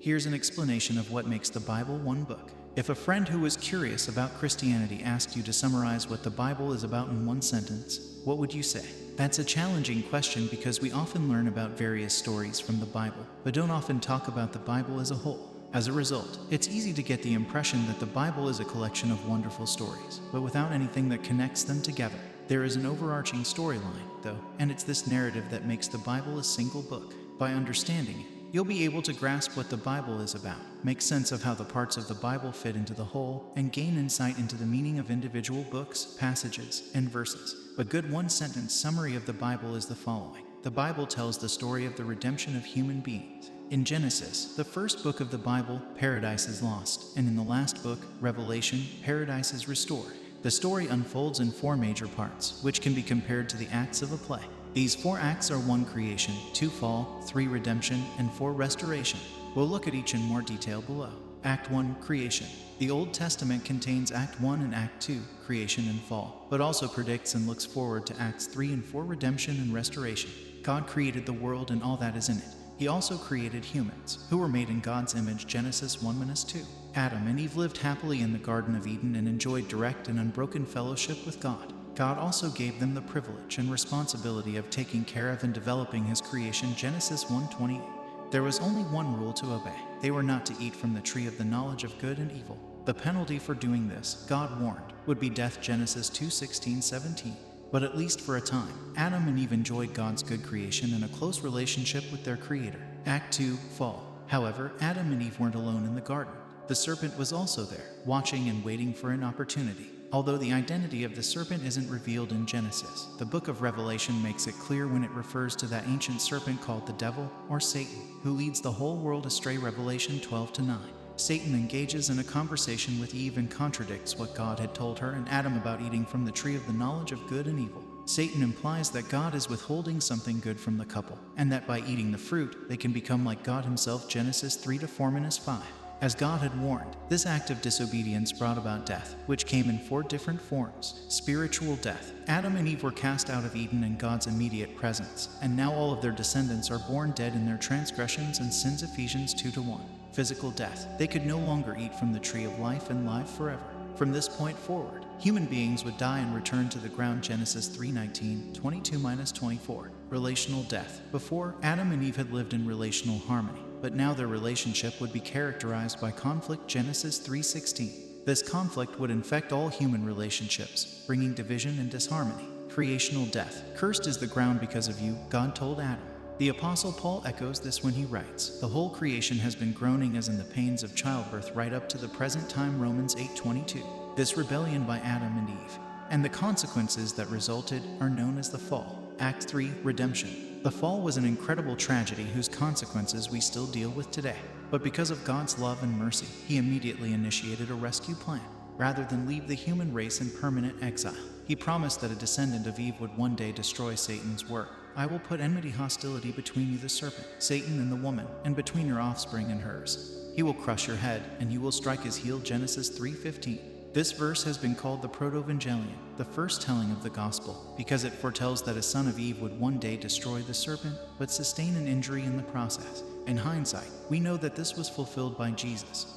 Here's an explanation of what makes the Bible one book. If a friend who was curious about Christianity asked you to summarize what the Bible is about in one sentence, what would you say? That's a challenging question because we often learn about various stories from the Bible, but don't often talk about the Bible as a whole. As a result, it's easy to get the impression that the Bible is a collection of wonderful stories, but without anything that connects them together. There is an overarching storyline, though, and it's this narrative that makes the Bible a single book. By understanding it, you'll be able to grasp what the Bible is about, make sense of how the parts of the Bible fit into the whole, and gain insight into the meaning of individual books, passages, and verses. A good one-sentence summary of the Bible is the following. The Bible tells the story of the redemption of human beings. In Genesis, the first book of the Bible, paradise is lost, and in the last book, Revelation, paradise is restored. The story unfolds in 4 major parts, which can be compared to the acts of a play. These 4 acts are 1 creation, 2 fall, 3 redemption, and 4 restoration. We'll look at each in more detail below. Act 1, creation. The Old Testament contains Act 1 and Act 2, creation and fall, but also predicts and looks forward to Acts 3 and 4, redemption and restoration. God created the world and all that is in it. He also created humans, who were made in God's image, Genesis 1-2. Adam and Eve lived happily in the Garden of Eden and enjoyed direct and unbroken fellowship with God. God also gave them the privilege and responsibility of taking care of and developing His creation, Genesis 1:28. There was only one rule to obey. They were not to eat from the tree of the knowledge of good and evil. The penalty for doing this, God warned, would be death, Genesis 2:16-17. But at least for a time, Adam and Eve enjoyed God's good creation and a close relationship with their Creator. Act 2, fall. However, Adam and Eve weren't alone in the garden. The serpent was also there, watching and waiting for an opportunity. Although the identity of the serpent isn't revealed in Genesis, the book of Revelation makes it clear when it refers to that ancient serpent called the devil, or Satan, who leads the whole world astray, Revelation 12-9. Satan engages in a conversation with Eve and contradicts what God had told her and Adam about eating from the tree of the knowledge of good and evil. Satan implies that God is withholding something good from the couple, and that by eating the fruit, they can become like God Himself, Genesis 3-4-5. As God had warned, this act of disobedience brought about death, which came in 4 different forms. Spiritual death. Adam and Eve were cast out of Eden and God's immediate presence, and now all of their descendants are born dead in their transgressions and sins, Ephesians 2-1. Physical death. They could no longer eat from the tree of life and live forever. From this point forward, human beings would die and return to the ground, Genesis 3:19, 22-24. Relational death. Before, Adam and Eve had lived in relational harmony, but now their relationship would be characterized by conflict, Genesis 3:16. This conflict would infect all human relationships, bringing division and disharmony. Creational death. Cursed is the ground because of you, God told Adam. The Apostle Paul echoes this when he writes, the whole creation has been groaning as in the pains of childbirth right up to the present time, Romans 8:22. This rebellion by Adam and Eve, and the consequences that resulted, are known as the fall. Act 3, redemption. The fall was an incredible tragedy whose consequences we still deal with today. But because of God's love and mercy, He immediately initiated a rescue plan. Rather than leave the human race in permanent exile, He promised that a descendant of Eve would one day destroy Satan's work. I will put enmity, hostility between you, the serpent, Satan, and the woman, and between your offspring and hers. He will crush your head, and you will strike his heel, Genesis 3:15. This verse has been called the Proto-Evangelion, the first telling of the gospel, because it foretells that a son of Eve would one day destroy the serpent, but sustain an injury in the process. In hindsight, we know that this was fulfilled by Jesus,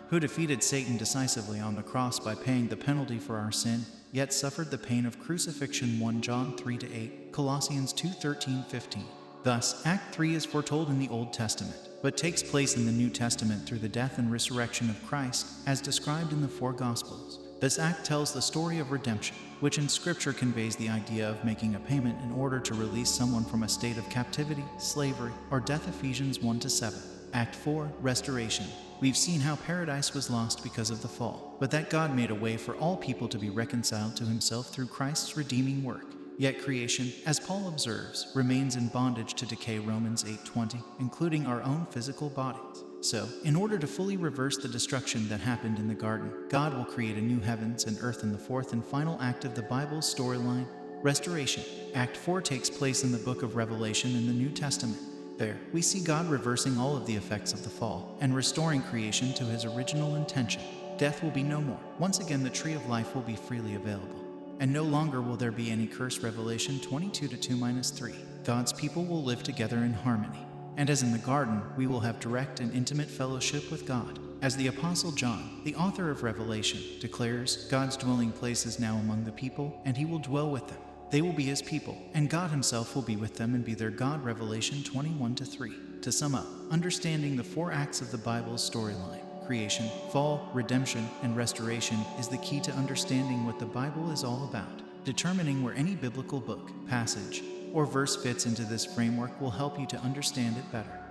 who defeated Satan decisively on the cross by paying the penalty for our sin, yet suffered the pain of crucifixion, 1 John 3-8, Colossians 2:13-15. Thus, Act 3 is foretold in the Old Testament, but takes place in the New Testament through the death and resurrection of Christ, as described in the 4 Gospels. This act tells the story of redemption, which in Scripture conveys the idea of making a payment in order to release someone from a state of captivity, slavery, or death, Ephesians 1-7. Act 4, restoration. We've seen how paradise was lost because of the fall, but that God made a way for all people to be reconciled to Himself through Christ's redeeming work. Yet creation, as Paul observes, remains in bondage to decay, Romans 8:20, including our own physical bodies. So, in order to fully reverse the destruction that happened in the garden, God will create a new heavens and earth in the 4th and final act of the Bible's storyline, restoration. Act 4 takes place in the book of Revelation in the New Testament. There, we see God reversing all of the effects of the fall and restoring creation to His original intention. Death will be no more. Once again, the tree of life will be freely available. And no longer will there be any curse, Revelation 22:2-3. God's people will live together in harmony. And as in the garden, we will have direct and intimate fellowship with God. As the Apostle John, the author of Revelation, declares, God's dwelling place is now among the people, and he will dwell with them. They will be his people, and God himself will be with them and be their God. Revelation 21-3. To sum up, understanding the 4 acts of the Bible's storyline, creation, fall, redemption, and restoration, is the key to understanding what the Bible is all about. Determining where any biblical book, passage, or verse fits into this framework will help you to understand it better.